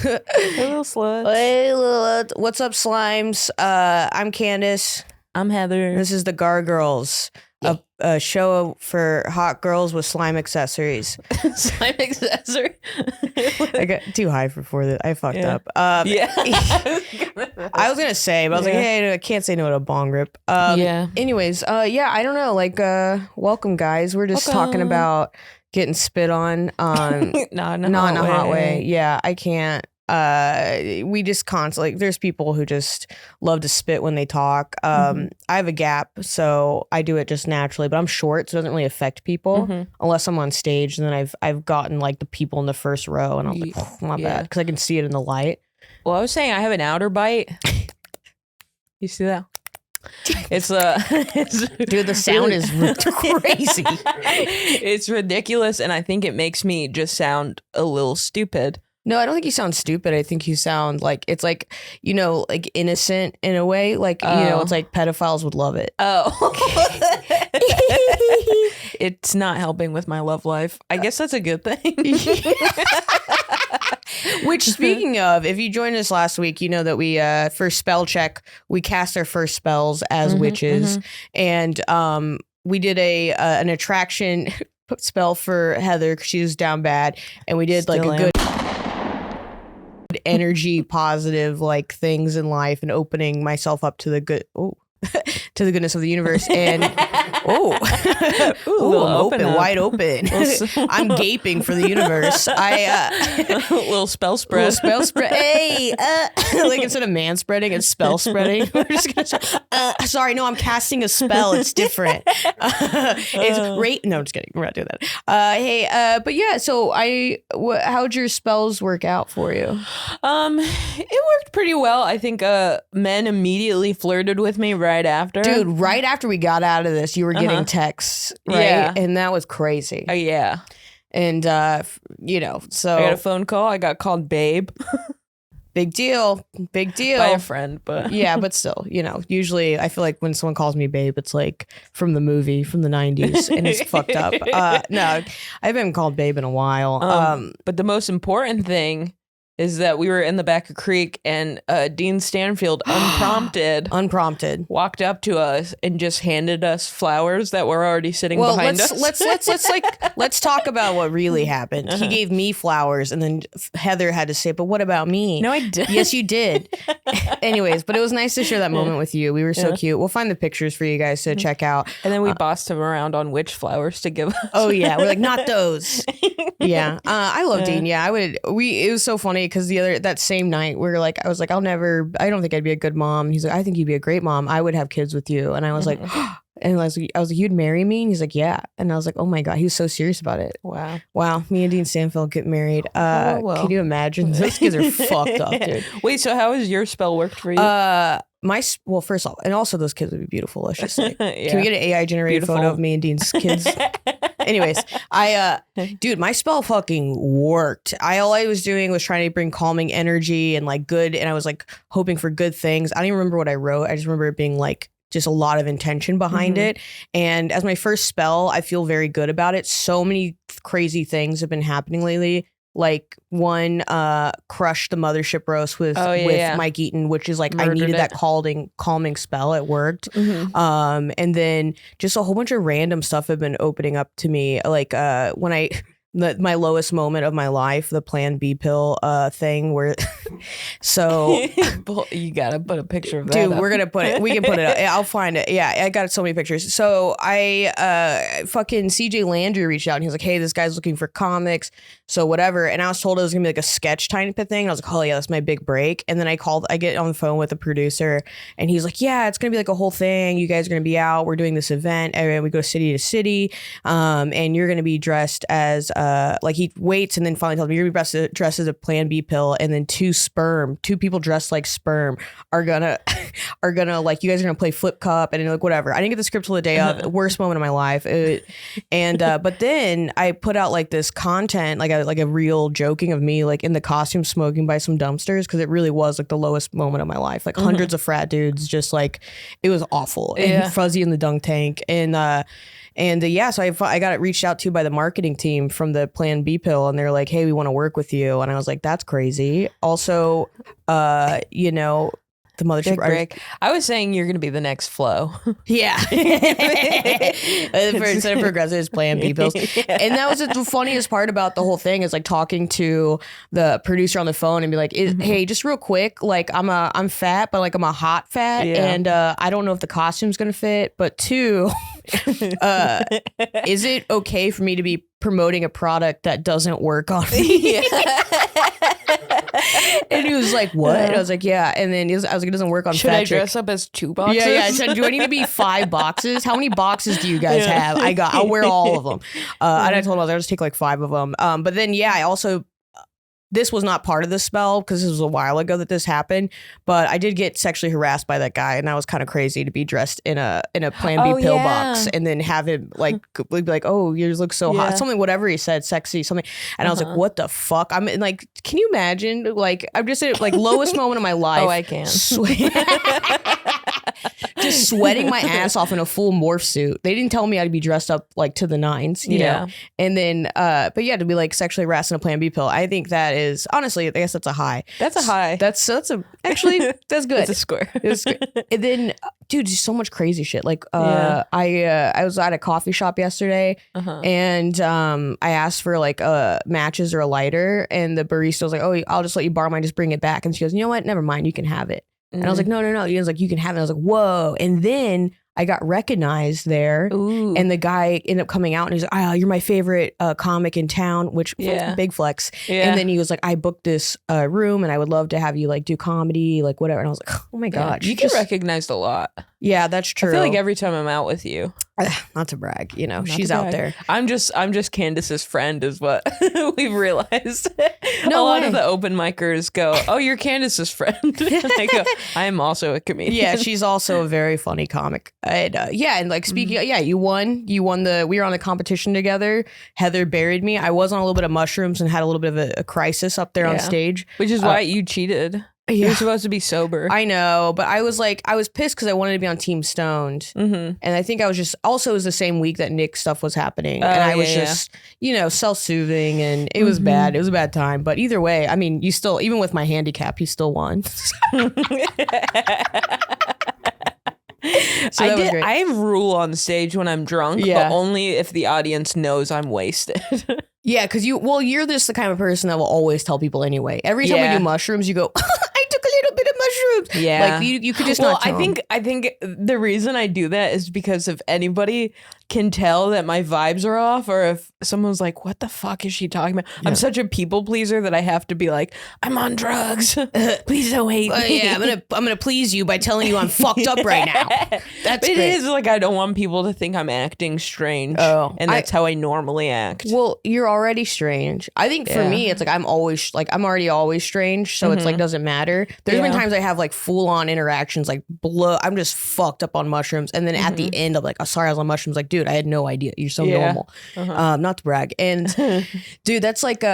little sluts. Hey, what's up, slimes? I'm Kandace. I'm Heather. This is the Gargiryles, a show for hot girls with slime accessories. Slime accessory. I got too high for that. I fucked up. Yeah. I was gonna say, but I was like, hey, I can't say no to a bong rip. Anyways, I don't know. Like, welcome, guys. We're just talking about getting spit on. Not in a hot way. Yeah, I can't. We just constantly, like, there's people who just love to spit when they talk. I have a gap, so I do it just naturally, but I'm short, so it doesn't really affect people unless I'm on stage. And then I've gotten like the people in the first row, and I'm like, oh, my bad, because I can see it in the light. Well, I was saying I have an outer bite. You see that? It's dude, the sound is crazy. It's ridiculous, and I think it makes me just sound a little stupid. No, I don't think you sound stupid. I think you sound like, it's like, you know, like innocent in a way. Like, you know, it's like pedophiles would love it. Oh. It's not helping with my love life. I guess that's a good thing. Which, speaking of, if you joined us last week, you know that we, for spell check, we cast our first spells as witches. And we did an attraction spell for Heather because she was down bad. And we did Still like a good energy, positive, like, things in life, and opening myself up to the good, to the goodness of the universe. And I'm open, wide open. I'm gaping for the universe. Little spell spread. Hey, like, instead of man spreading, it's spell spreading. We're just gonna. Sorry, no, I'm casting a spell. It's different. It's great. No, I'm just kidding. We're not doing that. But yeah. So how'd your spells work out for you? It worked pretty well. I think men immediately flirted with me right after. Dude, right after we got out of this, you were getting texts, right? Yeah. And that was crazy. Yeah. And, you know, so. I got a phone call. I got called babe. Big deal. By a friend, but. Yeah, but still, you know, usually I feel like when someone calls me babe, it's like from the movie from the 90s, and it's fucked up. No, I haven't been called babe in a while. But the most important thing is that we were in the back of creek, and Dean Stanfield unprompted walked up to us and just handed us flowers that were already sitting behind us. Let's talk about what really happened. He gave me flowers, and then Heather had to say, but what about me? No, I didn't. Yes, you did. Anyways, but it was nice to share that moment with you. We were so cute. We'll find the pictures for you guys to check out. And then we bossed him around on which flowers to give us. Oh yeah, we're like, not those. Yeah, I love Dean. Yeah, it was so funny because that same night we were like, I was like, I don't think I'd be a good mom. He's like, I think you'd be a great mom. I would have kids with you. And I was like, and I was like, you'd marry me? And he's like, yeah. And I was like, oh my God, he was so serious about it. Wow. Me and Dean Stanfield get married. Can you imagine? Those kids are fucked up, dude. Wait, so how has your spell worked for you? Well, first off, and also those kids would be beautiful, let's just say. Yeah. Can we get an AI generated photo of me and Dean's kids? Anyways, dude, my spell fucking worked. All I was doing was trying to bring calming energy and like good, and I was like hoping for good things. I don't even remember what I wrote. I just remember it being like just a lot of intention behind it. And as my first spell, I feel very good about it. So many crazy things have been happening lately. Like one, crushed the mothership roast with Mike Eaton, which is like, I needed that calming spell. It worked. And then just a whole bunch of random stuff have been opening up to me. Like when my lowest moment of my life, the Plan B pill thing where so you gotta put a picture of that dude up. We can put it up. I'll find it. Yeah, I got so many pictures. So fucking CJ Landry reached out and he was like, hey, this guy's looking for comics, so whatever. And I was told it was gonna be like a sketch type of thing. I was like, oh yeah, that's my big break. And then I get on the phone with the producer and he's like, yeah, it's gonna be like a whole thing. You guys are gonna be out, we're doing this event, and we go city to city, and you're gonna be dressed as like, he waits and then finally tells me, you're gonna be dressed as a Plan B pill, and then two people dressed like sperm are gonna like, you guys are gonna play flip cup and like whatever. I didn't get the script till the day of. Worst moment of my life. But then I put out like this content, like a real joking of me like in the costume smoking by some dumpsters, because it really was like the lowest moment of my life. Like hundreds of frat dudes, just like, it was awful. And Fuzzy in the dunk tank, and And so I got it reached out to by the marketing team from the Plan B pill, and they're like, hey, we want to work with you. And I was like, that's crazy. Also, the mothership. I was saying you're going to be the next Flo. Yeah. Instead of progressive, it's Plan B pills. Yeah. And that was the funniest part about the whole thing is like talking to the producer on the phone and be like, hey, just real quick, like I'm fat, but like I'm a hot fat. Yeah. And I don't know if the costume's going to fit. But 2, is it okay for me to be promoting a product that doesn't work on me? And he was like, what? And I was like, yeah. And then I was like, it doesn't work on Should fat I dress up as 2 boxes? Yeah. I said, do I need to be 5 boxes? How many boxes do you guys have? I'll wear all of them. And I told him I'll just take like 5 of them. But then, I also, this was not part of the spell because this was a while ago that this happened, but I did get sexually harassed by that guy, and that was kind of crazy to be dressed in a Plan B pill box and then have him like be like, oh, yours look so hot, something, whatever he said, sexy, something, and I was like, what the fuck? I'm like, can you imagine? Like, I'm just at like lowest moment of my life. Oh, I can. Just sweating my ass off in a full morph suit. They didn't tell me I'd be dressed up like to the nines, you know? And then, but to be like sexually harassed in a Plan B pill, I think that is, honestly, I guess that's a high. That's a high. Actually, that's good. It's a square. And then, dude, just so much crazy shit. Like, I was at a coffee shop yesterday and I asked for like matches or a lighter, and the barista was like, oh, I'll just let you borrow mine, just bring it back. And she goes, you know what? Never mind, you can have it. And I was like, no. He was like, you can have it. I was like, whoa. And then I got recognized there. Ooh. And the guy ended up coming out and he's like, oh, you're my favorite comic in town, which big flex. Yeah. And then he was like, I booked this room and I would love to have you like do comedy, like whatever. And I was like, oh my God. You get recognized a lot. Yeah, that's true. I feel like every time I'm out with you. Not to brag, she's out there. I'm just Kandace's friend is what we've realized. A lot of the open micers go, oh, you're Kandace's friend. I go, I am also a comedian. Yeah, she's also a very funny comic. And like speaking, you won we were on a competition together. Heather buried me. I was on a little bit of mushrooms and had a little bit of a crisis up there on stage. Which is why you cheated. You're supposed to be sober. I know, but I was pissed because I wanted to be on Team Stoned. And I think I was just, also it was the same week that Nick's stuff was happening. And I was just, self-soothing, and it was bad. It was a bad time. But either way, I mean, you still, even with my handicap, you still won. I rule on stage when I'm drunk, but only if the audience knows I'm wasted. Yeah, because you're just the kind of person that will always tell people anyway. Every time we do mushrooms, you go, I took a little bit of mushrooms. Yeah. Like you could just not tell I think the reason I do that is because if anybody can tell that my vibes are off, or if someone's like, what the fuck is she talking about? Yeah. I'm such a people pleaser that I have to be like, I'm on drugs. Please don't hate me. Yeah, I'm gonna please you by telling you I'm fucked up right now. That's it is like, I don't want people to think I'm acting strange. Oh, and that's how I normally act. Well, you're already strange. I think for me, it's like I'm already always strange. So it's like, doesn't matter. There's been times I have like full on interactions, like I'm just fucked up on mushrooms. And then at the end, I'm like, oh, sorry, I was on mushrooms. Like, dude, I had no idea. You're so normal. Not to brag. And dude, that's like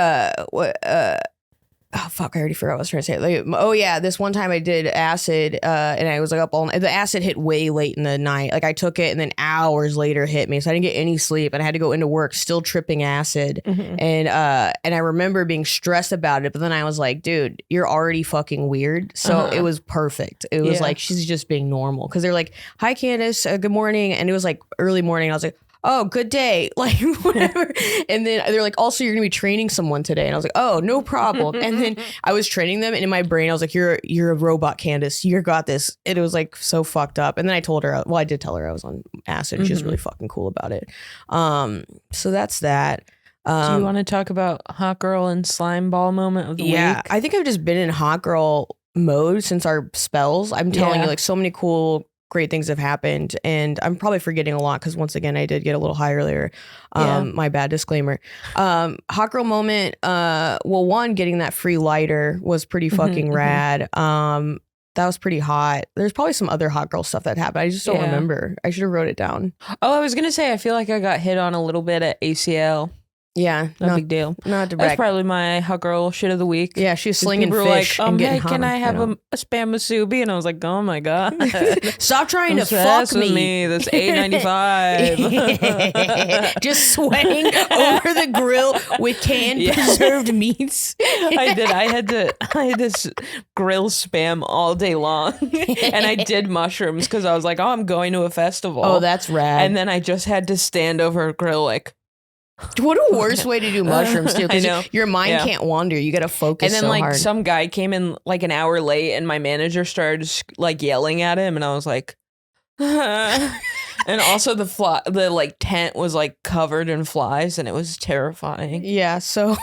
oh fuck, I already forgot what I was trying to say. Like, this one time I did acid and I was like up all night. The acid hit way late in the night. Like I took it and then hours later hit me. So I didn't get any sleep and I had to go into work still tripping acid. And I remember being stressed about it, but then I was like, dude, you're already fucking weird. So it was perfect. It was like, she's just being normal. Cause they're like, hi Kandace, good morning. And it was like early morning. I was like, oh, good day, like whatever. And then they're like, also, you're gonna be training someone today. And I was like, oh, no problem. And then I was training them, and in my brain, I was like, you're a robot, Kandace. You got this. And it was like so fucked up. And then I told her, I did tell her I was on acid. And she was really fucking cool about it. So that's that. Do you want to talk about hot girl and slime ball moment of the week? I think I've just been in hot girl mode since our spells. I'm telling you, like, so many cool, great things have happened, and I'm probably forgetting a lot because once again I did get a little high earlier. My bad, disclaimer. Hot girl moment, one, getting that free lighter was pretty fucking rad. That was pretty hot. There's probably some other hot girl stuff that happened. I just don't remember. I should have wrote it down. Oh, I was gonna say, I feel like I got hit on a little bit at ACL. Yeah, no big deal. Not direct. That's probably my hot girl shit of the week. Yeah, she was slinging people fish were like, and getting hey, hot, can I have you know? a spam musubi? And I was like, oh my god, stop trying to fuck me. That's $8.95. Just sweating over the grill with canned preserved meats. I did. I had this grill spam all day long, and I did mushrooms because I was like, oh, I'm going to a festival. Oh, that's rad. And then I just had to stand over a grill like. What a worse way to do mushrooms too, because your mind can't wander. You got to focus. And then so like hard. some guy came in like an hour late, and my manager started like yelling at him, and I was like, and also the like tent was like covered in flies, and it was terrifying. Yeah, so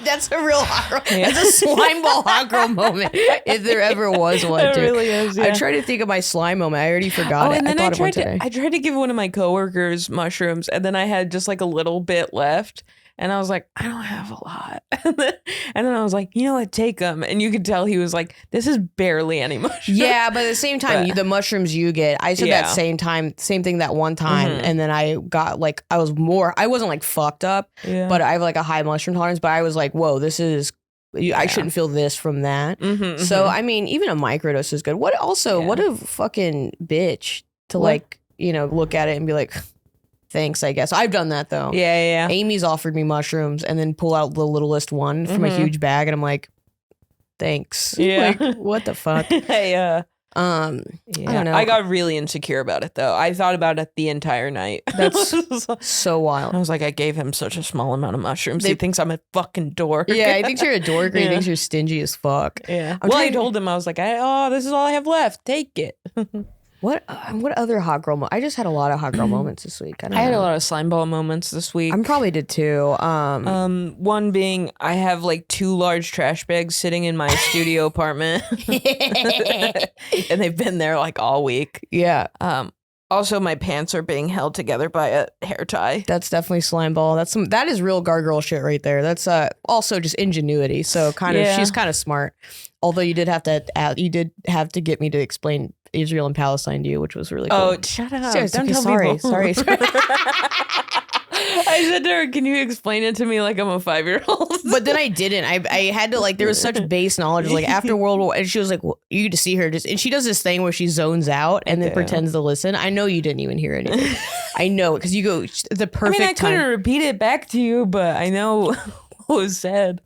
that's a real hot girl. That's a slime ball hot girl moment, if there ever was one. It really is. Yeah. I tried to think of my slime moment. I already forgot it. And then I tried today. to give one of my coworkers mushrooms, and then I had just like a little bit left. And I was like, I don't have a lot. And then I was like, you know what, take them. And you could tell he was like, this is barely any mushroom. Yeah, but at the same time, the mushrooms you get, I said that same thing that one time. Mm-hmm. And then I got like, I wasn't like fucked up, but I have like a high mushroom tolerance. But I was like, whoa, this is, I shouldn't feel this from that. Mm-hmm, so, I mean, even a microdose is good. What a fucking bitch to like, you know, look at it and be like, thanks, I guess. I've done that though. Yeah. Amy's offered me mushrooms and then pull out the littlest one from a huge bag, and I'm like, thanks. Yeah. Like, what the fuck? I don't know. I got really insecure about it though. I thought about it the entire night. That's so wild. I was like, I gave him such a small amount of mushrooms. He thinks I'm a fucking dork. Yeah, he thinks you're a dork, or he thinks you're stingy as fuck. Yeah. I told him, I was like, this is all I have left. Take it. What other hot girl I just had a lot of hot girl moments this week. I had a lot of slime ball moments this week. I probably did too. One being I have like 2 large trash bags sitting in my studio apartment. And they've been there like all week. Yeah. Also my pants are being held together by a hair tie. That's definitely slime ball. That is real Gargiryles shit right there. That's also just ingenuity. So she's kind of smart. Although you did have to get me to explain Israel and Palestine to you, which was really cool. Oh, shut up. Seriously, Don't tell sorry. people. Sorry. I said to her, can you explain it to me like I'm a 5-year-old? But then I didn't. I had to, like, there was such base knowledge. Like, after World War, and she was like, well, you get to see her and she does this thing where she zones out and then pretends to listen. I know you didn't even hear anything. I know, because you go, the perfect I couldn't repeat it back to you, but I know what was said.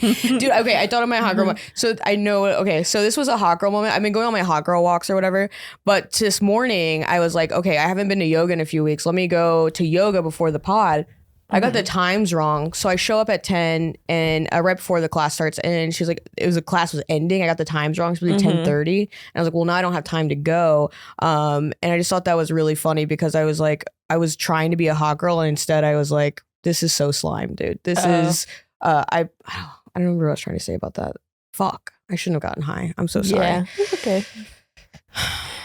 Dude, okay, I thought of my hot girl moment. So I know, okay, so this was a hot girl moment. I've been going on my hot girl walks or whatever, but this morning I was like, okay, I haven't been to yoga in a few weeks. Let me go to yoga before the pod. I got the times wrong. So I show up at 10 and right before the class starts, and she's like, the class was ending. I got the times wrong. It's supposed to be 10:30. And I was like, well, now I don't have time to go. And I just thought that was really funny because I was like, I was trying to be a hot girl, and instead I was like, this is so slime, dude. This is, I don't remember what I was trying to say about that. Fuck. I shouldn't have gotten high. I'm so sorry. Yeah, it's okay.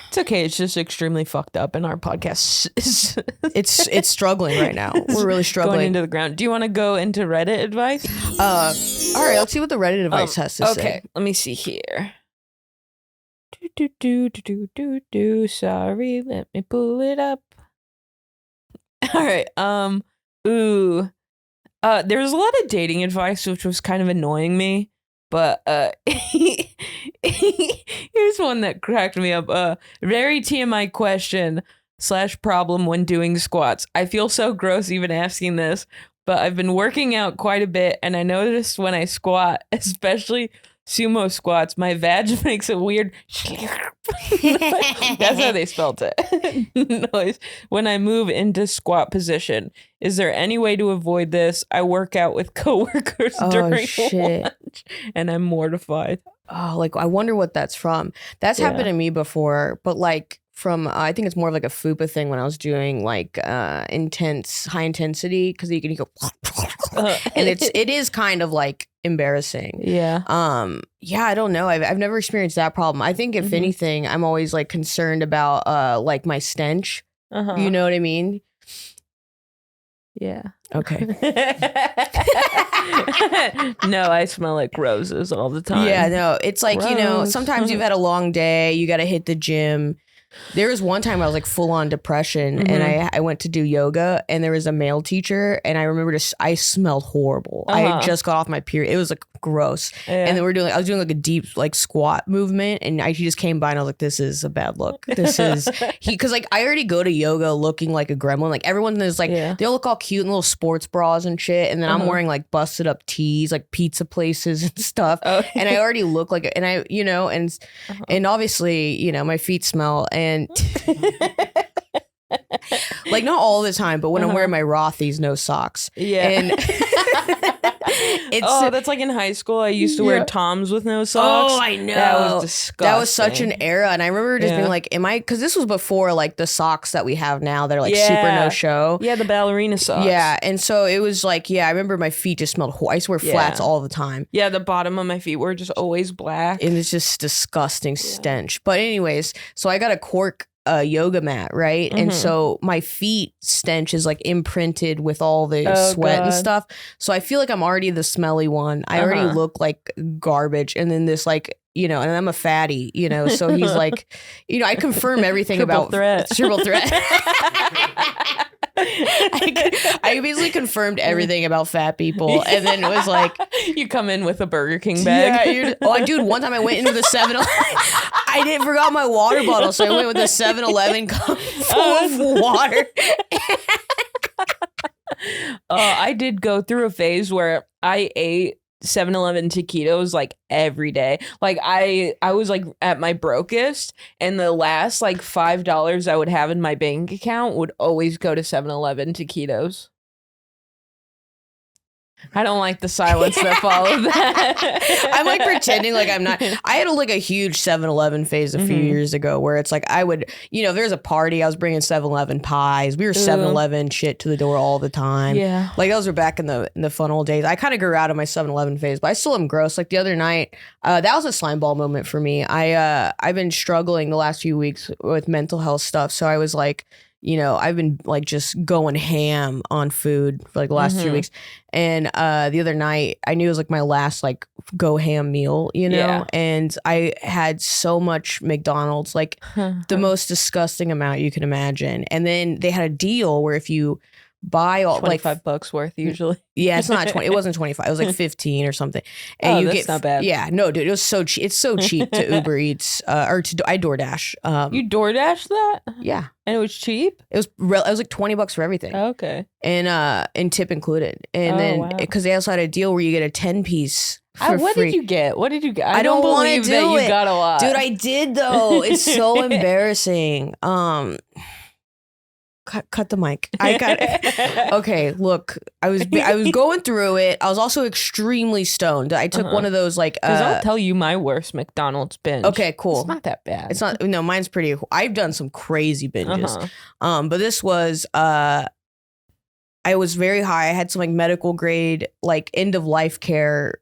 It's okay. It's just extremely fucked up, and our podcast is it's struggling right now. We're really struggling. Going into the ground. Do you want to go into Reddit advice? All right. Let's see what the Reddit advice has to say. Okay. Let me see here. Sorry. Let me pull it up. All right. There's a lot of dating advice, which was kind of annoying me, but here's one that cracked me up. Very TMI question / problem when doing squats. I feel so gross even asking this, but I've been working out quite a bit, and I noticed when I squat, especially sumo squats, my vag makes a weird that's how they spelled it noise when I move into squat position. Is there any way to avoid this? I work out with coworkers during lunch, and I'm mortified. Oh, like, I wonder what that's from. That's happened to me before, but like from I think it's more of like a FUPA thing when I was doing like high intensity, because you can go and it is kind of like embarrassing. Yeah. I don't know. I've never experienced that problem. I think if anything, I'm always like concerned about like my stench. You know what I mean? Yeah. Okay. No, I smell like roses all the time. Yeah, no. It's like, you know, sometimes you've had a long day, you got to hit the gym. There was one time I was like full on depression and I went to do yoga and there was a male teacher and I remember I smelled horrible. I had just got off my period. It was like gross. Yeah. And then I was doing like a deep like squat movement and he just came by and I was like, this is a bad look. This is because like I already go to yoga looking like a gremlin. Like everyone is like, they all look all cute in little sports bras and shit. And then I'm wearing like busted up tees, like pizza places and stuff. And I already look like and I, you know, and obviously, you know, my feet smell and like not all the time, but when I'm wearing my Rothy's, no socks. Yeah. And that's like in high school. I used to wear Toms with no socks. Oh, I know. That was disgusting. That was such an era. And I remember just being like, because this was before like the socks that we have now that are like super no show. Yeah, the ballerina socks. Yeah. And so it was like, I remember my feet just smelled I used to wear flats all the time. Yeah, the bottom of my feet were just always black. And it's just disgusting stench. But anyways, so I got a cork yoga mat, right? And so my feet stench is like imprinted with all the sweat and stuff. So I feel like I'm already the smelly one. I already look like garbage. And then this like, you know, and I'm a fatty, you know, so he's like, you know, I confirm everything about triple threat. I basically confirmed everything about fat people, and then it was like you come in with a Burger King bag. Yeah, dude. One time I went into the 7-Eleven. I forgot my water bottle, so I went with the 7-Eleven cup full of water. I did go through a phase where I ate 7-Eleven taquitos like every day. Like I was like at my brokest and the last like $5 I would have in my bank account would always go to 7-Eleven taquitos. I don't like the silence that followed that. I'm like pretending like I'm not. I had like a huge 7-Eleven phase a few years ago where it's like I would, you know, if there's a party, I was bringing 7-Eleven pies. We were 7-Eleven shit to the door all the time. Yeah. Like those were back in the fun old days. I kind of grew out of my 7-Eleven phase, but I still am gross. Like the other night, that was a slime ball moment for me. I've been struggling the last few weeks with mental health stuff. So I was like, you know, I've been like just going ham on food for like the last 3 weeks. And the other night I knew it was like my last like go ham meal, you know, and I had so much McDonald's, like the most disgusting amount you can imagine. And then they had a deal where if you buy all like $25 worth usually. Yeah, it's not 20. It wasn't 25. It was like 15 or something. And that's not bad. Yeah, no, dude, it was so cheap. It's so cheap to Uber Eats or to I DoorDash. You DoorDash that? Yeah, and it was cheap. It was like $20 for everything. Okay, and tip included. And then because they also had a deal where you get a 10-piece. What free. did you get? What did you get? I don't believe that you got a lot, dude. I did though. It's so embarrassing. Cut the mic. I got it. Okay, look, I was going through it. I was also extremely stoned. I took one of those like because I'll tell you my worst McDonald's binge. Okay, cool. It's not that bad. It's not. No, mine's pretty. I've done some crazy binges. But this was I was very high. I had some like medical grade like end of life care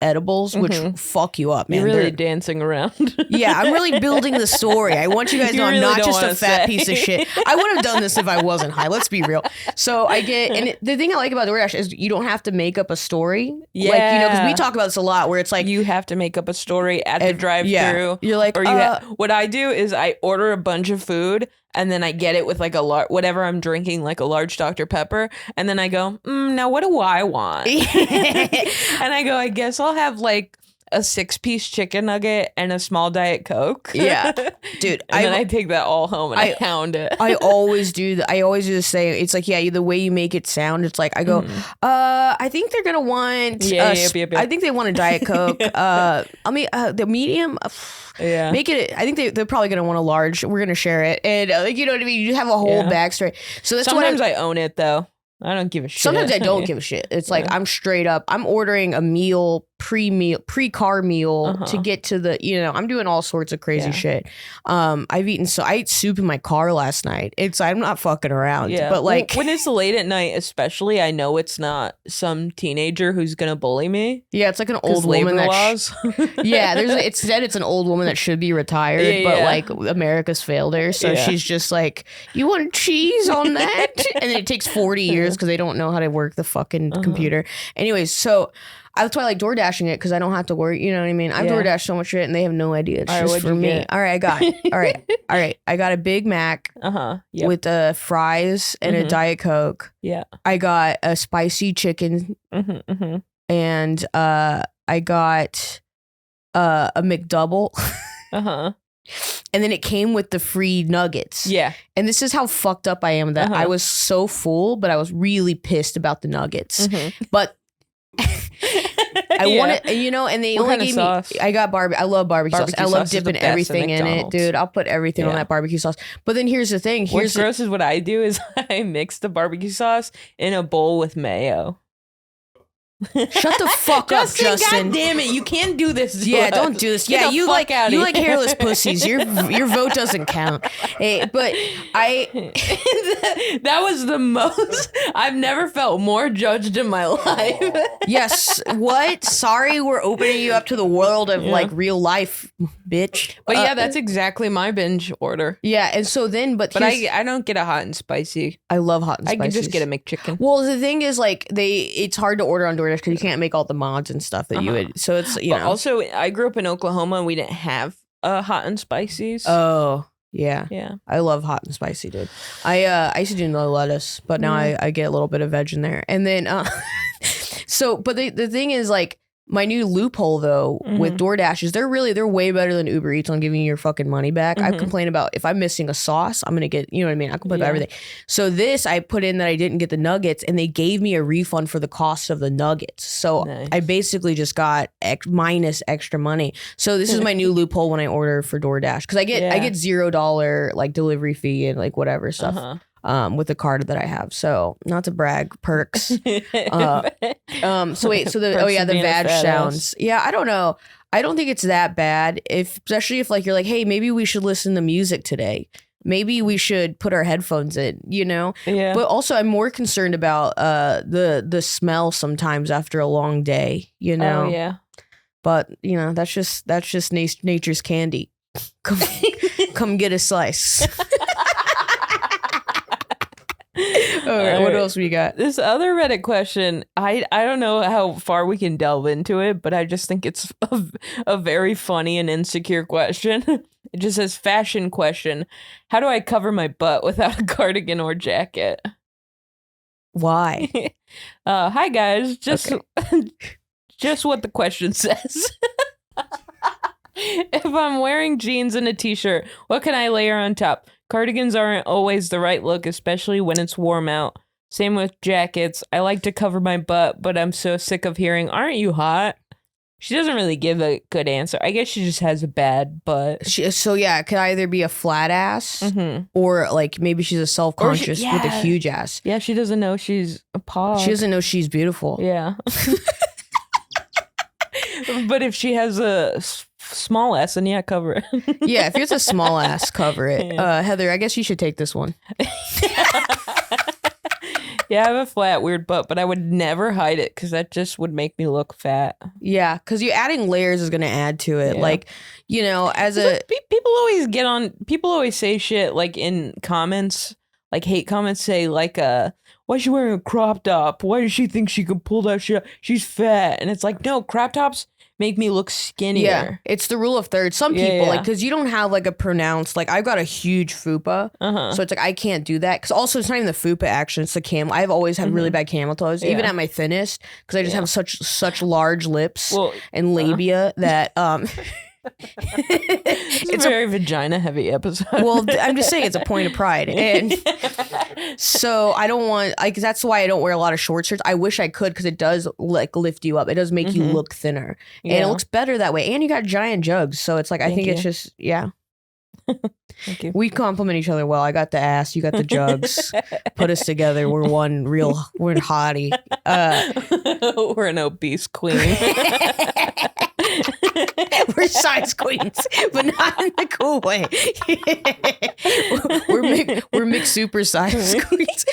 edibles, which fuck you up, man. You're really dancing around. Yeah, I'm really building the story. I want you guys to know I'm not just a fat piece of shit. I would have done this if I wasn't high. Let's be real. So I get, and the thing I like about DoorDash is you don't have to make up a story. Yeah. Like, you know, because we talk about this a lot where it's like. You have to make up a story at the drive-thru. Yeah. You're like, what I do is I order a bunch of food and then I get it with like whatever I'm drinking, like a large Dr. Pepper. And then I go, now what do I want? And I go, I guess I'll have like a 6-piece chicken nugget and a small Diet Coke. Yeah, dude. And then I take that all home and I pound it. I always do that. I always just say, it's like, yeah, the way you make it sound, it's like, I go, I think they're going to want, I think they want a Diet Coke. I mean, the medium, yeah, make it. I think they're probably gonna want a large. We're gonna share it, and like, you know what I mean. You have a whole backstory. So that's sometimes I own it though. I don't give a shit. Sometimes I don't give a shit. It's like I'm straight up. I'm ordering a meal, pre-car meal to get to the. You know, I'm doing all sorts of crazy shit. I ate soup in my car last night. I'm not fucking around. Yeah, but like when it's late at night, especially, I know it's not some teenager who's gonna bully me. Yeah, it's like an old woman laws. Yeah, it's an old woman that should be retired, but like America's failed her, so she's just like, you want cheese on that, and then it takes 40 years computers because they don't know how to work the fucking computer. Anyways, so that's why I like door dashing it because I don't have to worry. You know what I mean? I've door dashed so much shit and they have no idea. It's just for me. All right, I got it. All right. I got a Big Mac with fries and a Diet Coke. Yeah. I got a spicy chicken and I got a McDouble. And then it came with the free nuggets. Yeah. And this is how fucked up I am that I was so full, but I was really pissed about the nuggets. But I wanted, you know, and they only gave me, I got I love barbecue sauce. I love dipping everything in it, dude. I'll put everything on that barbecue sauce. But then here's the thing. What's gross is what I do is I mix the barbecue sauce in a bowl with mayo. Shut the fuck up, Justin. God damn it, you can't do this. Yeah, don't do this. Get you like hairless pussies. Your vote doesn't count. Hey, but that was the most I've never felt more judged in my life. Yes. What? Sorry, we're opening you up to the world of like real life, bitch. But yeah, that's exactly my binge order. Yeah, and so then but I don't get a hot and spicy. I love hot and spicy. I can just get a McChicken. Well, the thing is like it's hard to order on DoorDash because you can't make all the mods and stuff that you would. So it's you know. Also, I grew up in Oklahoma and we didn't have hot and spices. Oh yeah, I love hot and spicy, dude. I used to do no lettuce, but now I get a little bit of veg in there, and then so. But the thing is like. My new loophole though with DoorDash is they're way better than Uber Eats on giving you your fucking money back. I complain about if I'm missing a sauce, I'm gonna get, you know what I mean? I complain about everything. So this I put in that I didn't get the nuggets and they gave me a refund for the cost of the nuggets. So I basically just got minus extra money. So this is my new loophole when I order for DoorDash because I get $0 like delivery fee and like whatever stuff. With the card that I have. So not to brag, perks. So wait, so the vag sounds. Yeah, I don't know. I don't think it's that bad. Especially if like you're like, hey, maybe we should listen to music today. Maybe we should put our headphones in, you know? Yeah. But also I'm more concerned about the smell sometimes after a long day, you know? Oh, yeah. But you know, that's just nature's candy. Come get a slice. All right, what else we got? This other Reddit question, I don't know how far we can delve into it, but I just think it's a very funny and insecure question. It just says, fashion question. How do I cover my butt without a cardigan or jacket? Why? Hi, guys. Just what the question says. If I'm wearing jeans and a t-shirt, what can I layer on top? Cardigans aren't always the right look, especially when it's warm out. Same with jackets. I like to cover my butt, but I'm so sick of hearing, aren't you hot? She doesn't really give a good answer. I guess she just has a bad butt. So yeah, it could either be a flat ass or like maybe she's a self-conscious with a huge ass. Yeah, she doesn't know she's a pog. She doesn't know she's beautiful. Yeah. But if she has a small ass, then yeah, cover it. Yeah, if it's a small ass, cover it. Heather, I guess you should take this one. Yeah, I have a flat, weird butt, but I would never hide it because that just would make me look fat. Yeah, because you adding layers is going to add to it. Yeah. Like, you know, people always say shit like in comments, like hate comments say like, why is she wearing a crop top? Why does she think she can pull that shit? She's fat. And it's like, no, crop tops make me look skinnier. Yeah, it's the rule of thirds. Some people, like, because you don't have like a pronounced, like, I've got a huge fupa. So it's like, I can't do that. Because also, it's not even the fupa action, it's the camel. I've always had really bad camel toes, even at my thinnest, because I just have such large lips and labia that, it's a very vagina heavy episode. Well, I'm just saying it's a point of pride. And so I don't want, like, that's why I don't wear a lot of short shirts. I wish I could because it does like lift you up. It does make you look thinner. And it looks better that way. And you got giant jugs. So it's like, I think it's just, Thank you. We compliment each other well. I got the ass, you got the jugs. Put us together. We're we're hottie. We're an obese queen. We're size queens, but not in the cool way. we're mixed super size queens.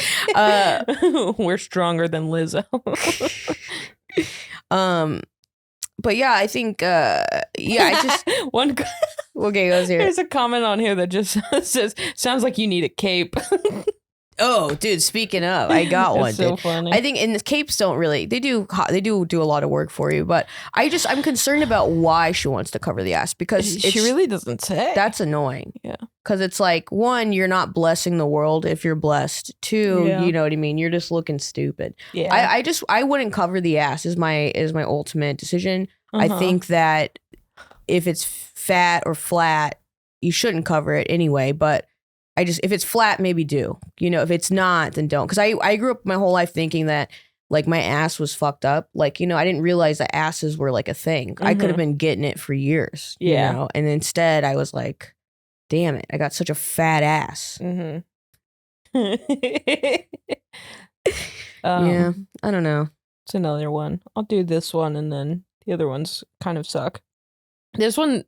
We're stronger than Lizzo. But yeah, I think I just one. Okay, goes here. There's a comment on here that just says, "Sounds like you need a cape." Oh, dude, speaking of, I got one. So dude. funny. I think, and the capes don't really, they do a lot of work for you, but I'm concerned about why she wants to cover the ass, because she really doesn't say. That's annoying. Yeah. Because it's like, one, you're not blessing the world if you're blessed. Two, you know what I mean? You're just looking stupid. Yeah. I wouldn't cover the ass is my ultimate decision. I think that if it's fat or flat, you shouldn't cover it anyway, but if it's flat, maybe do. You know, if it's not, then don't. Because I grew up my whole life thinking that like my ass was fucked up. Like, you know, I didn't realize that asses were like a thing. I could have been getting it for years. Yeah. You know? And instead I was like, damn it, I got such a fat ass. Yeah, I don't know. It's another one. I'll do this one, and then the other ones kind of suck. This one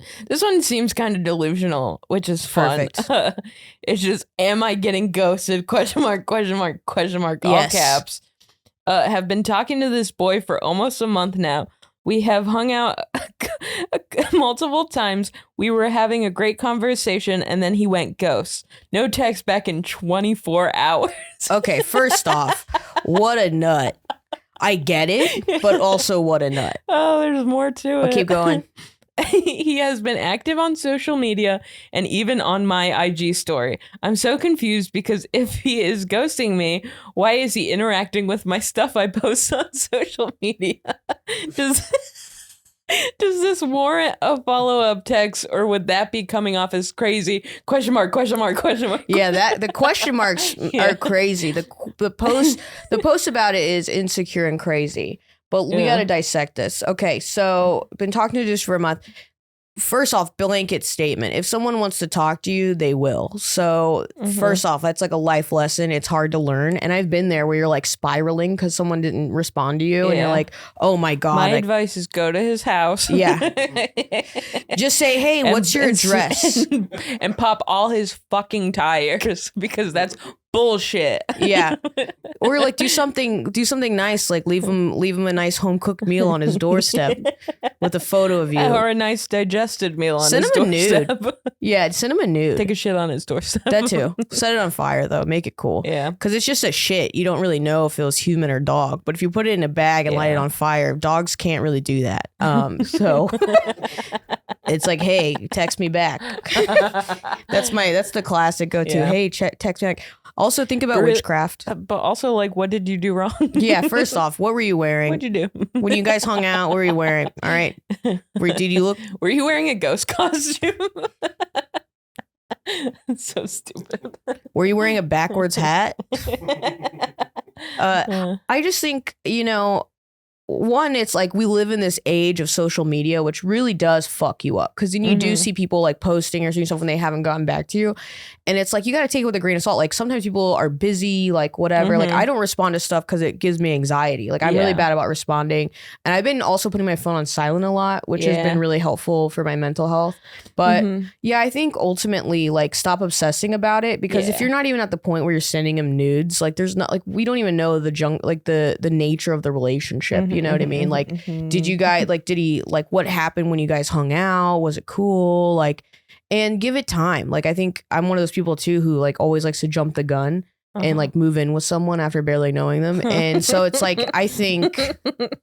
seems kind of delusional, which is fun. Perfect. It's just, am I getting ghosted? Question mark, question mark, question mark, all caps. Have been talking to this boy for almost a month now. We have hung out multiple times. We were having a great conversation, and then he went ghost. No text back in 24 hours. Okay, first off, what a nut. I get it, but also what a nut. Oh, there's more to it. I'll keep going. He has been active on social media and even on my IG story. I'm so confused because if he is ghosting me, why is he interacting with my stuff I post on social media? Does this warrant a follow-up text, or would that be coming off as crazy? Question mark, question mark, question mark. Yeah, that the question marks are crazy. The post about it is insecure and crazy. But we got to dissect this. Okay, so been talking to this for a month. First off, blanket statement. If someone wants to talk to you, they will. So first off, that's like a life lesson. It's hard to learn. And I've been there where you're like spiraling because someone didn't respond to you. And you're like, oh my God. My advice is go to his house. Yeah. Just say, hey, what's your address? And pop all his fucking tires, because that's bullshit. Yeah. Or like do something nice, like leave him a nice home cooked meal on his doorstep with a photo of you, or a nice digested meal on his doorstep. Send him a nude. Yeah, send him a nude. Take a shit on his doorstep. That too. Set it on fire though. Make it cool. Yeah. Because it's just a shit. You don't really know if it was human or dog. But if you put it in a bag and light it on fire, dogs can't really do that. So it's like, hey, text me back. That's the classic go to. Yeah. Hey, text me back. Also, think about witchcraft. But also, like, what did you do wrong? Yeah, first off, what were you wearing? What'd you do? When you guys hung out, what were you wearing? All right. Were you wearing a ghost costume? That's so stupid. Were you wearing a backwards hat? I just think, you know, one, it's like we live in this age of social media, which really does fuck you up. Because then you do see people like posting or doing stuff when they haven't gotten back to you. And it's like, you got to take it with a grain of salt. Like sometimes people are busy, like whatever. Like I don't respond to stuff because it gives me anxiety. Like I'm really bad about responding. And I've been also putting my phone on silent a lot, which has been really helpful for my mental health. But yeah, I think ultimately like stop obsessing about it, because if you're not even at the point where you're sending him nudes, like there's not, like we don't even know the nature of the relationship. You know what I mean? Like, did you guys, like, did he, like, what happened when you guys hung out? Was it cool? Like, and give it time. Like, I think I'm one of those people too who like always likes to jump the gun and like move in with someone after barely knowing them. And so it's like, I think,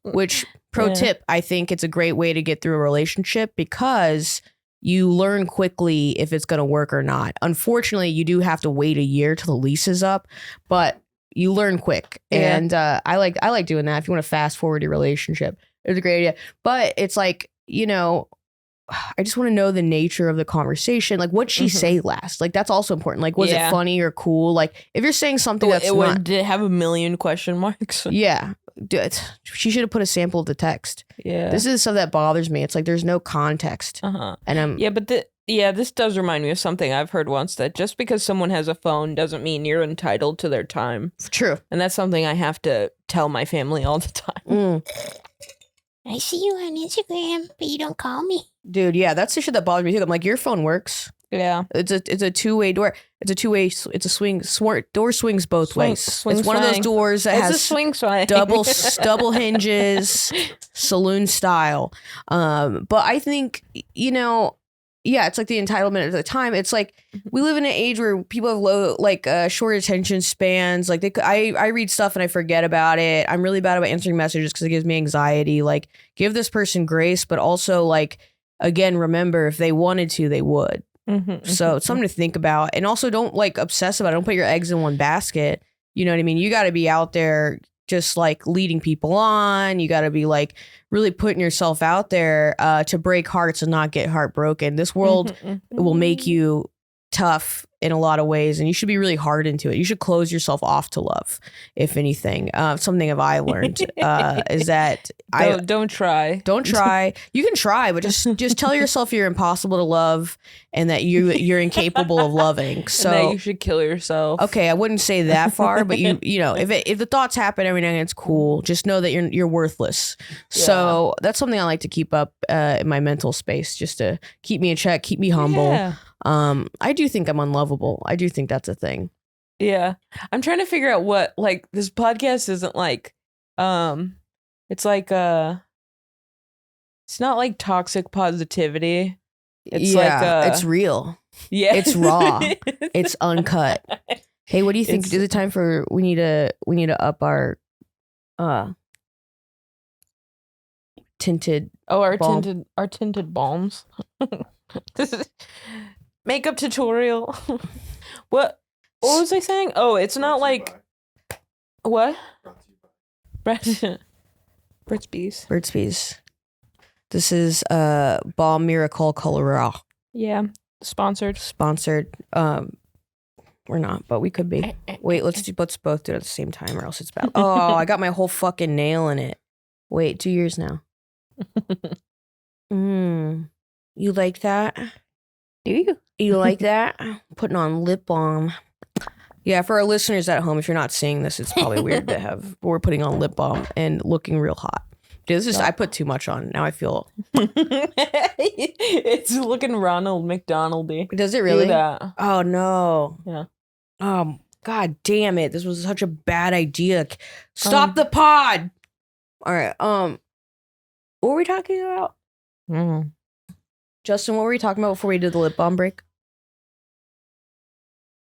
which tip, I think it's a great way to get through a relationship, because you learn quickly if it's going to work or not. Unfortunately, you do have to wait a year till the lease is up, but you learn quick. And I like doing that. If you want to fast forward your relationship, it's a great idea. But it's like, you know, I just want to know the nature of the conversation. Like, what'd she say last? Like, that's also important. Like, was it funny or cool? Like, if you're saying something that's not... Did it have a million question marks? Yeah. She should have put a sample of the text. Yeah. This is the stuff that bothers me. It's like, there's no context. And I'm... Yeah, but this does remind me of something I've heard once, that just because someone has a phone doesn't mean you're entitled to their time. True. And that's something I have to tell my family all the time. I see you on Instagram, but you don't call me. Dude, yeah, that's the shit that bothers me too. I'm like, your phone works. Yeah. It's a two-way door. It's a two-way, it's a swing, door swings both ways. It's one of those doors that has a swing. double hinges, saloon style. But I think, you know, it's like the entitlement of the time. It's like we live in an age where people have low, like short attention spans. Like I read stuff and I forget about it. I'm really bad about answering messages because it gives me anxiety. Like, give this person grace, but also like, again, remember, if they wanted to, they would. So it's something to think about. And also don't like obsess about it. Don't put your eggs in one basket. You know what I mean? You got to be out there just like leading people on. You got to be like really putting yourself out there to break hearts and not get heartbroken. This world will make you tough in a lot of ways, and you should be really hard into it. You should close yourself off to love, if anything. Something have I learned is that don't try. You can try, but just tell yourself you're impossible to love and that you're incapable of loving. So and that you should kill yourself. Okay, I wouldn't say that far, but you know, if the thoughts happen every now and then, it's cool. Just know that you're worthless. So that's something I like to keep up in my mental space, just to keep me in check, keep me humble. Yeah. I do think I'm unlovable. I do think that's a thing. Yeah. I'm trying to figure out what, like, this podcast isn't like, it's like, it's not like toxic positivity. It's it's real. Yeah. It's raw. It's uncut. Hey, what do you think? Is it time for, we need to up our, tinted. Oh, our balm. tinted balms. This is makeup tutorial. What was I saying? Oh, it's not like what? Burt's Bees. This is Balm Miracle Colorado. Yeah, sponsored. We're not, but we could be. Wait, let's both do it at the same time, or else it's bad. Oh, I got my whole fucking nail in it. Wait, 2 years now. You like that? Do you? You like that? Putting on lip balm. Yeah, for our listeners at home, if you're not seeing this, it's probably weird to have. We're putting on lip balm and looking real hot. Dude, this is, I put too much on. Now I feel. It's looking Ronald McDonald-y. Does it really? Do that. Oh, no. Yeah. God damn it. This was such a bad idea. Stop the pod. All right. What were we talking about? Justin, what were we talking about before we did the lip balm break?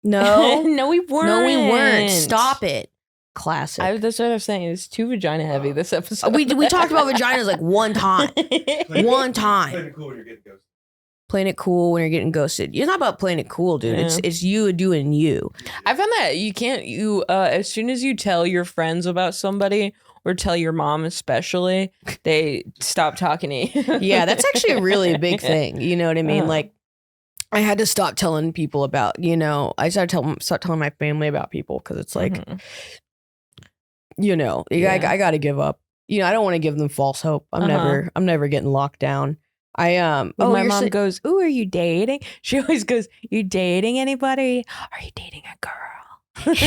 No. No, we weren't. Stop it. Classic. That's what I was saying. It's too vagina heavy this episode. We talked about vaginas like one time. One time. Playing it cool when you're getting ghosted. It's not about playing it cool, dude. Yeah. It's you doing you. I found that you can't, as soon as you tell your friends about somebody or tell your mom especially, they stop talking to you. Yeah, that's actually a really big thing. You know what I mean? Like, I had to stop telling people about, I start telling my family about people because it's like, I got to give up. I don't want to give them false hope. I'm never getting locked down. When my mom goes, "Ooh, are you dating?" She always goes, "You dating anybody? Are you dating a girl?" And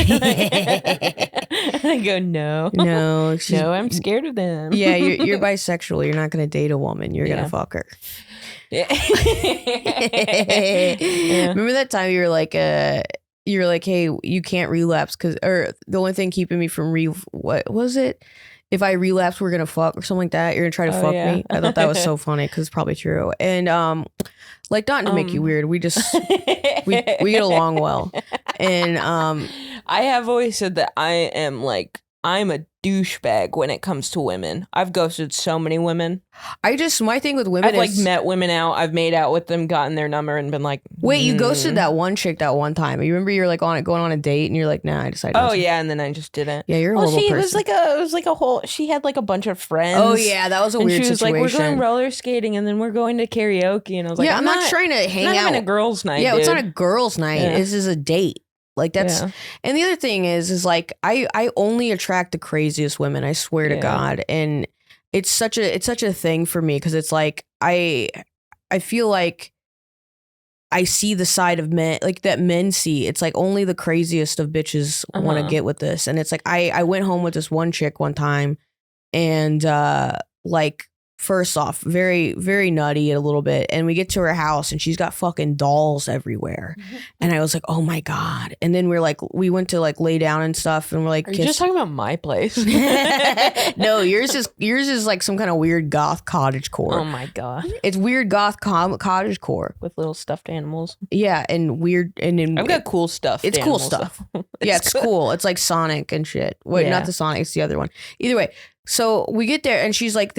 I go, "No, no, I'm scared of them." Yeah, you're bisexual. You're not gonna date a woman. You're gonna fuck her. Yeah. Remember that time you were like, "Hey, you can't relapse or the only thing keeping me from what was it? If I relapse, we're gonna fuck or something like that. You're gonna try to fuck me." I thought that was so funny because it's probably true. And like, not to make you weird, we just we get along well. And I have always said that I'm a douchebag when it comes to women. I've ghosted so many women. My thing with women I've met women out. I've made out with them, gotten their number, and been like, wait, you ghosted that one chick that one time. You remember you're like going on a date and you're like, nah, I decided. Oh yeah, and then I just didn't. Yeah, you're a horrible person. It was like a whole. She had like a bunch of friends. Oh yeah, that was a weird situation. She was like, we're going roller skating, and then we're going to karaoke, and I was like, yeah, I'm not trying to hang out. Not even a girls' night. Yeah, dude. It's not a girls' night. Yeah. This is a date. Like that's, and the other thing is like I only attract the craziest women. I swear to God, and it's such a thing for me because it's like I feel like I see the side of men like that men see. It's like only the craziest of bitches want to get with this, and it's like I went home with this one chick one time, and like first off, very, very nutty a little bit. And we get to her house and she's got fucking dolls everywhere. And I was like, oh my God. And then we went to like lay down and stuff. And we're like, are you just talking about my place? No, yours is like some kind of weird goth cottage core. Oh my God. It's weird goth cottage core. With little stuffed animals. Yeah. And weird. And then I've got cool stuff. It's cool stuff. It's cool. It's like Sonic and shit. Wait, not the Sonic. It's the other one. Either way. So we get there and she's like,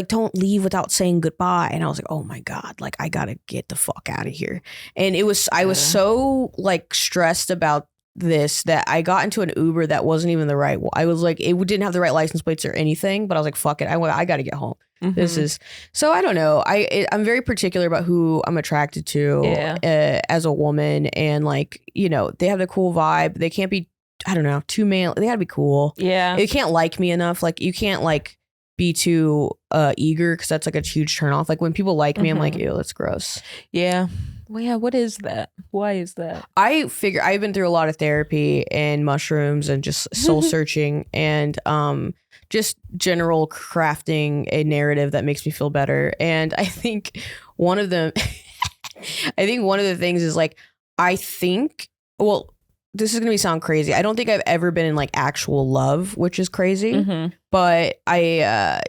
don't leave without saying goodbye. And I was like, oh my God, like I gotta get the fuck out of here. And I was so like stressed about this that I got into an Uber that wasn't even the right one. I was like, it didn't have the right license plates or anything, but I was like, fuck it. I gotta get home. This is, so I don't know. I'm very particular about who I'm attracted to as a woman. And like, you know, they have the cool vibe. They can't be, I don't know, too male. They gotta be cool. Yeah. You can't like me enough. Like you can't like be too eager because that's like a huge turn off. Like when people like me, I'm like, ew, that's gross. Yeah. Well, yeah. What is that? Why is that? I figure I've been through a lot of therapy and mushrooms and just soul searching and just general crafting a narrative that makes me feel better. And I think one of the things is like, this is going to sound crazy. I don't think I've ever been in like actual love, which is crazy. But I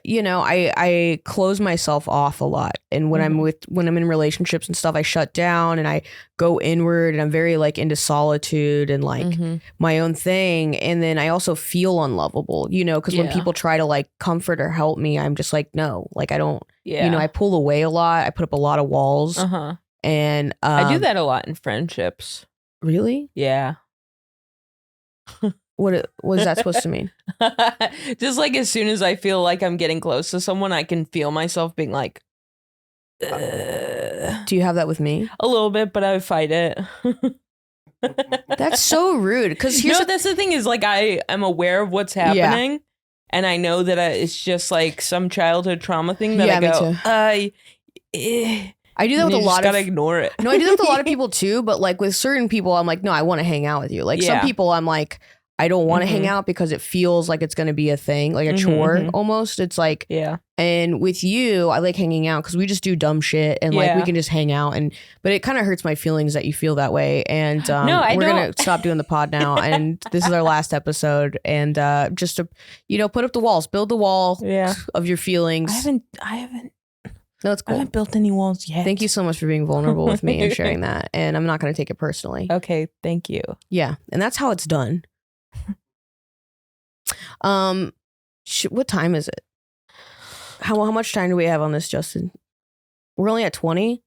close myself off a lot. And when I'm in relationships and stuff, I shut down and I go inward and I'm very like into solitude and like my own thing. And then I also feel unlovable, you know, because when people try to like comfort or help me, I'm just like, no, like I don't, you know, I pull away a lot. I put up a lot of walls. And I do that a lot in friendships. Really? Yeah. What is that supposed to mean? Just like as soon as I feel like I'm getting close to someone, I can feel myself being like, do you have that with me? A little bit, but I would fight it. That's so rude. Because that's the thing is like I am aware of what's happening, and I know that it's just like some childhood trauma thing that I go, I do that with a lot of. Gotta ignore it. No, I do that with a lot of people too. But like with certain people, I'm like, no, I want to hang out with you. Like some people, I'm like, I don't want to hang out because it feels like it's going to be a thing, like a chore almost. It's like, And with you, I like hanging out because we just do dumb shit and like we can just hang out. But it kind of hurts my feelings that you feel that way. And we're gonna stop doing the pod now. And this is our last episode. And just to put up the walls, build the wall of your feelings. I haven't. No, it's cool. I haven't built any walls yet. Thank you so much for being vulnerable with me and sharing that. And I'm not going to take it personally. Okay, thank you. Yeah, and that's how it's done. What time is it? How much time do we have on this, Justin? We're only at 20?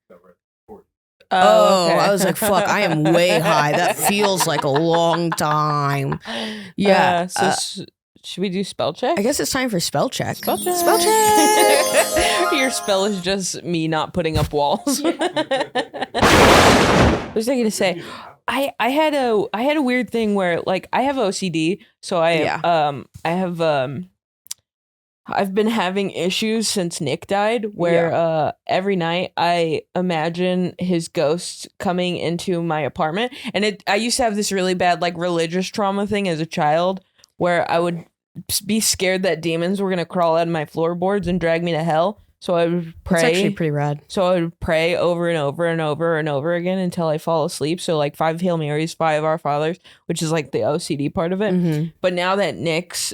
Oh, okay. I was like, fuck, I am way high. That feels like a long time. Yeah. Should we do spell check? I guess it's time for spell check. Spell check. Your spell is just me not putting up walls. What was I going to say? I had a weird thing where like I have OCD, so I've been having issues since Nick died where every night I imagine his ghost coming into my apartment, and I used to have this really bad like religious trauma thing as a child where I would be scared that demons were going to crawl out of my floorboards and drag me to hell. So I would pray. That's actually pretty rad. So I would pray over and over and over and over again until I fall asleep. So like 5 Hail Marys, 5 Our Fathers, which is like the OCD part of it. But now that Nick's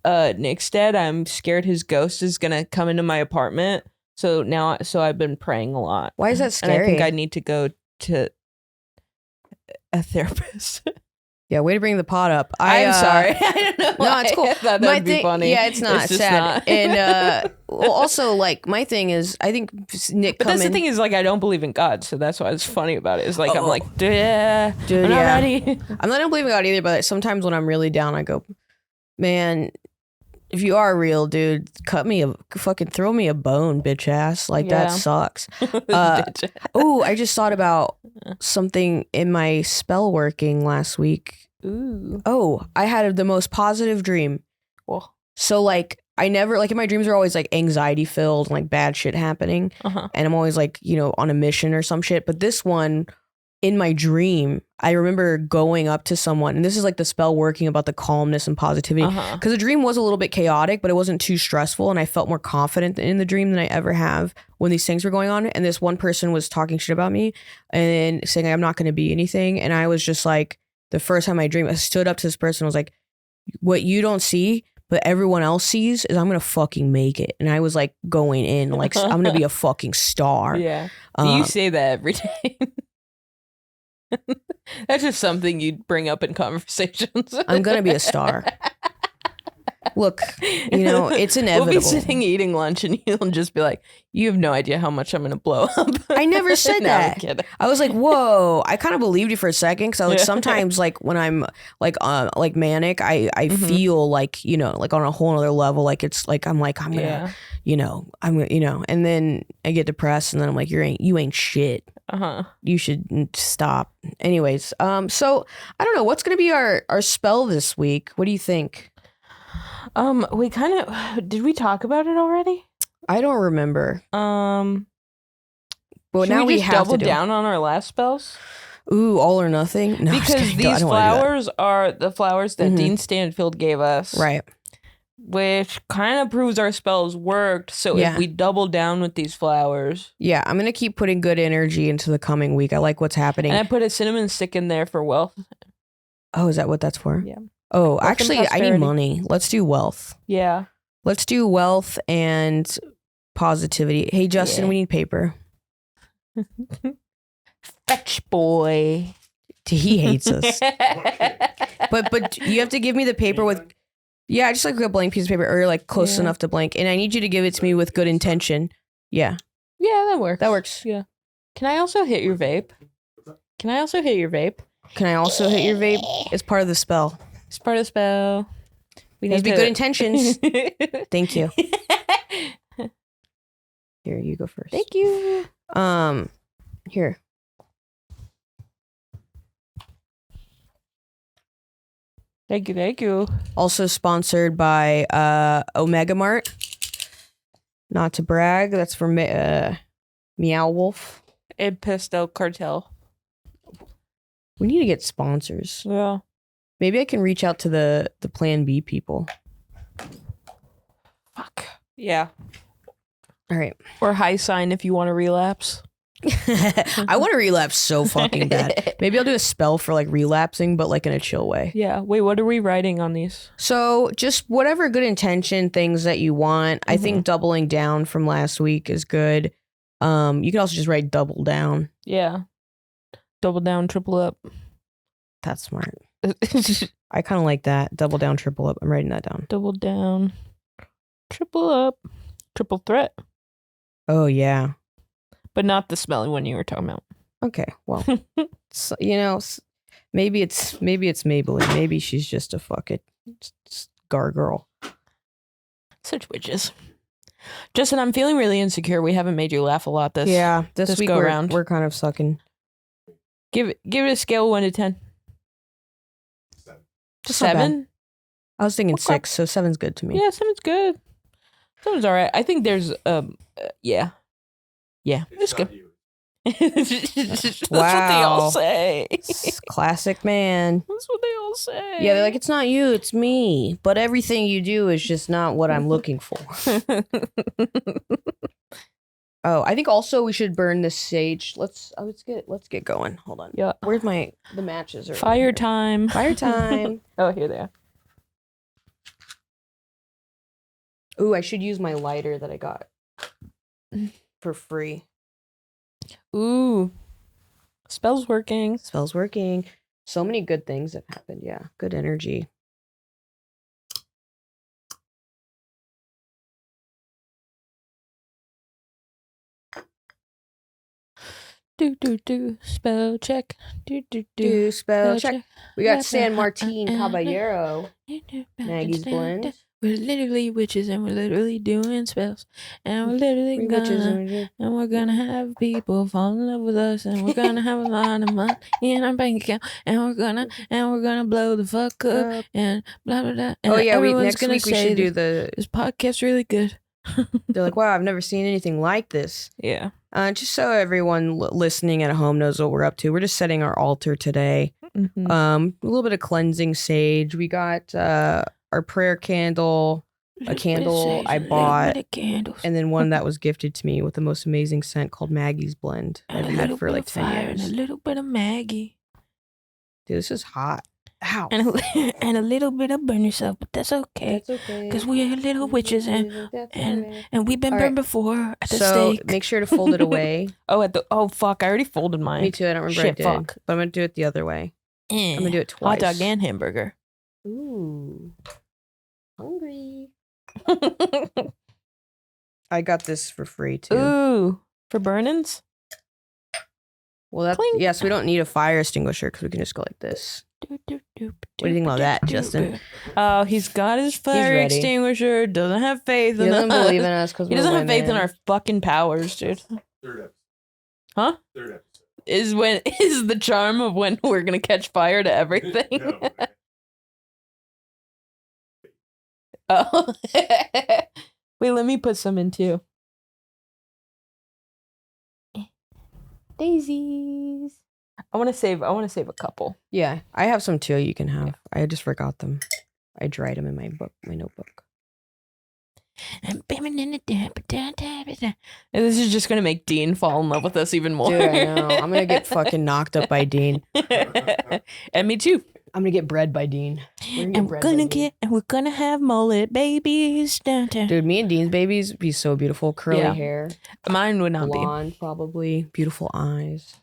dead, I'm scared his ghost is going to come into my apartment. So I've been praying a lot. Why is that scary? And I think I need to go to a therapist. Yeah, way to bring the pot up. I'm sorry. I don't know. No, it's cool. I thought that'd be funny. Yeah, it's not. It's sad. Not. And also, like, my thing is, I think Nick. But that's the thing is, like, I don't believe in God, so that's why it's funny about it. It's like I'm like, dude, I'm not ready. I don't believe in God either, but sometimes when I'm really down, I go, man, if you are real, dude, fucking throw me a bone, bitch ass. Like that sucks. I just thought about something in my spell working last week. Ooh. Oh, I had the most positive dream. Well, so like I never like in my dreams are always like anxiety filled, like bad shit happening, and I'm always like on a mission or some shit. But this one, in my dream, I remember going up to someone, and this is like the spell working about the calmness and positivity. Because the dream was a little bit chaotic, but it wasn't too stressful, and I felt more confident in the dream than I ever have when these things were going on. And this one person was talking shit about me and saying I'm not going to be anything. And I was just like, the first time I dreamed, I stood up to this person and was like, what you don't see, but everyone else sees is I'm going to fucking make it. And I was like going in, like, I'm going to be a fucking star. Yeah. You say that every day. That's just something you'd bring up in conversations. I'm going to be a star. Look, it's inevitable. We'll be sitting eating lunch and you'll just be like, you have no idea how much I'm going to blow up. I never said No, that. I'm kidding. I was like, whoa. I kind of believed you for a second because I like sometimes like when I'm like manic, I feel like, like on a whole other level, like it's like I'm going to, and then I get depressed and then I'm like, you ain't shit. You should stop. Anyways, so I don't know what's going to be our spell this week. What do you think? We kind of did we talk about it already? I don't remember. But now we just have double to down on our last spells. Ooh, all or nothing. No, because these flowers are the flowers that Dean Stanfield gave us, right? Which kind of proves our spells worked. So if we double down with these flowers, I'm gonna keep putting good energy into the coming week. I like what's happening. And I put a cinnamon stick in there for wealth. Oh, is that what that's for? Yeah. Oh, actually, I need money. Let's do wealth. Yeah. Let's do wealth and positivity. Hey, Justin, we need paper. Fetch boy. He hates us. But you have to give me the paper with... Yeah, just like a blank piece of paper or like close enough to blank. And I need you to give it to me with good intention. Yeah. Yeah, that works. That works. Yeah. Can I also hit your vape? Can I also hit your vape? It's part of the spell. It's part of the spell. We need to be good intentions. Thank you. Here, you go first. Thank you. Here. Thank you. Also sponsored by Omega Mart. Not to brag, that's for Meow Wolf. And Pastel Cartel. We need to get sponsors. Yeah. Maybe I can reach out to the Plan B people. Fuck. Yeah. All right. Or High Sign if you want to relapse. I want to relapse so fucking bad. Maybe I'll do a spell for like relapsing, but like in a chill way. Yeah. Wait, what are we writing on these? So just whatever good intention things that you want. I think doubling down from last week is good. You can also just write double down. Yeah. Double down, triple up. That's smart. I kind of like that. Double down, triple up. I'm writing that down. Double down, triple up, triple threat. Oh, yeah. But not the smelly one you were talking about. Okay, well, so, maybe it's Maybelline. Maybe she's just a fucking gargirl. Such witches. Justin, I'm feeling really insecure. We haven't made you laugh a lot this week go around. We're kind of sucking. Give it a scale of 1 to 10. 7? I was thinking 6, so 7's good to me. Yeah, 7's good. 7's all right. I think there's yeah, it's good. That's what they all say. Classic man. That's what they all say. Yeah, they're like, it's not you, it's me. But everything you do is just not what I'm looking for. Oh, I think also we should burn the sage. Let's get going. Hold on. Yeah. Where's the matches? Fire time. Fire time. Oh, here they are. Ooh, I should use my lighter that I got for free. Ooh. Spell's working. So many good things have happened. Yeah. Good energy. Do spell check. Do spell check. We got San Martin Caballero. Maggie's blend. We're literally witches and we're literally doing spells. And we're literally we're gonna have people fall in love with us and we're gonna have a lot of money in our bank account and we're gonna blow the fuck up and blah blah blah. And next week we should do this podcast really good. They're like, wow, I've never seen anything like this. Yeah. Just so everyone listening at home knows what we're up to. We're just setting our altar today. Mm-hmm. A little bit of cleansing sage. We got our prayer candle, a candle I bought, and then one that was gifted to me with the most amazing scent called Maggie's Blend. I've had for like 10 years. And a little bit of Maggie. Dude, this is hot. Ow. And a little bit of burn yourself, but that's okay. That's okay. Because we're little witches and we've been burned before at the so stake. make sure to fold it away. Oh fuck! I already folded mine. Me too. I don't remember I did, but I'm gonna do it the other way. I'm gonna do it twice. Hot dog and hamburger. Ooh, hungry. I got this for free too. Ooh, for burnings. Well, that's yes. We don't need a fire extinguisher because we can just go like this. What do you think about that, Justin? Oh, he's got his fire extinguisher. Doesn't have faith in us. He doesn't believe in us because he doesn't have faith in our fucking powers, dude. Third episode. Huh? Third episode. Is the charm of when we're gonna catch fire to everything. No, Oh, wait. Let me put some in too. Daisies. I want to save a couple. Yeah, I have some too. You can have. I just forgot them. I dried them in my notebook. And this is just gonna make Dean fall in love with us even more. Dude, I know. I'm gonna get fucking knocked up by Dean. And me too. I'm gonna get bred by Dean. And we're gonna have mullet babies. Dude, me and Dean's babies be so beautiful. Curly hair. Mine would not blonde, probably. Beautiful eyes.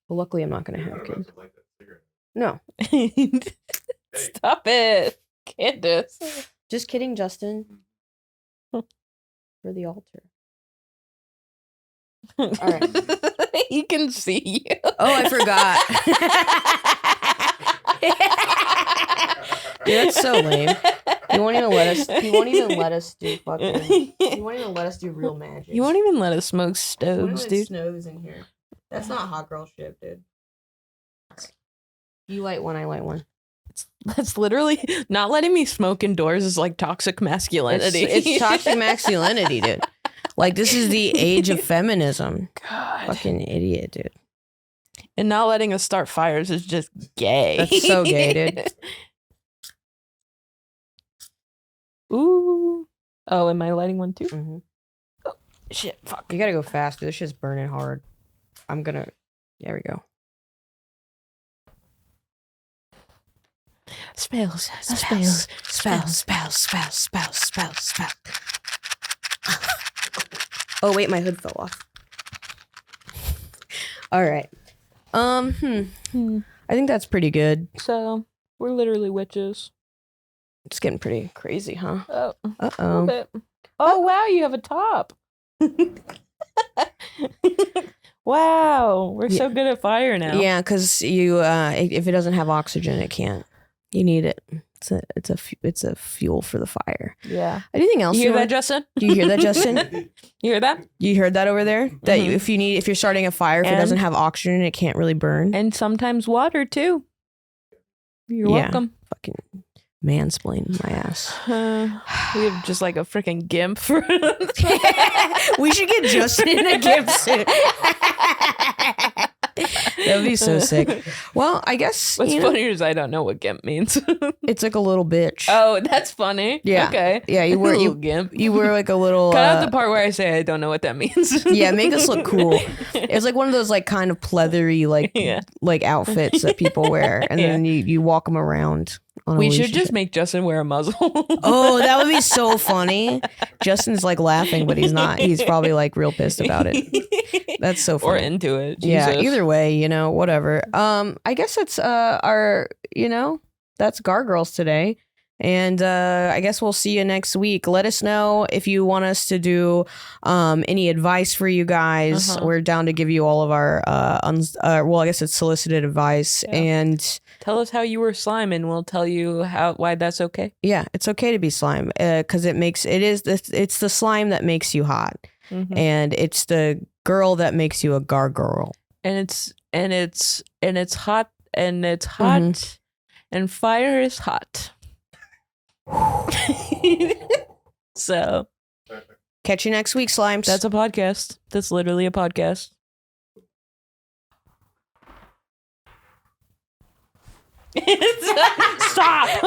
But luckily, I'm not gonna have kids. No. be. Stop it, Kandace. Just kidding, Justin. For the altar. All right. He can see you. Oh, I forgot. Dude, that's so lame. He won't even let us. He won't even let us do fucking. He won't even let us do real magic. You won't even let us smoke stoves, dude. Snows in here. That's not hot girl shit, dude. You light one, I light one. That's literally not letting me smoke indoors is like toxic masculinity. It's toxic masculinity, dude. Like, this is the age of feminism. God. Fucking idiot, dude. And not letting us start fires is just gay. That's so gay, dude. Ooh. Oh, am I lighting one too? Mm-hmm. Oh, shit. Fuck. You gotta go faster. This shit's burning hard. I'm gonna... There we go. Spells. Oh, wait, my hood fell off. All right. I think that's pretty good. So, we're literally witches. It's getting pretty crazy, huh? Oh. Uh-oh. Oh, wow, you have a top. Wow, we're so good at fire now. Yeah, because you, if it doesn't have oxygen, it can't. You need it. It's a fuel for the fire. Yeah. Anything else? You hear that, Justin? Do you hear that, Justin? You hear that? You heard that over there? That if you're starting a fire, if it doesn't have oxygen, it can't really burn. And sometimes water too. You're welcome. Fucking mansplain my ass. We have just like a freaking gimp for. We should get Justin in a gimp suit. That would be so sick. Well, I guess what's funnier is I don't know what gimp means. It's like a little bitch. Oh, that's funny. Yeah. Okay. Yeah, you wear gimp. You wear like a little. Cut out the part where I say I don't know what that means. Yeah, make us look cool. It's like one of those like kind of pleathery like outfits that people wear, and then you walk them around. We should just make Justin wear a muzzle. Oh, that would be so funny. Justin's like laughing, but he's not. He's probably like real pissed about it. That's so funny. Or into it. Jesus. Yeah, either way, whatever. I guess it's our, that's Gargiryles today. And I guess we'll see you next week. Let us know if you want us to do any advice for you guys. We're down to give you all of our, I guess it's solicited advice. Yeah. And tell us how you were slime, and we'll tell you why that's okay. Yeah, it's okay to be slime because it's the slime that makes you hot, and it's the girl that makes you a gargoyle. And it's hot, and fire is hot. So Catch you next week, Slimes. That's a podcast. That's literally a podcast. Stop.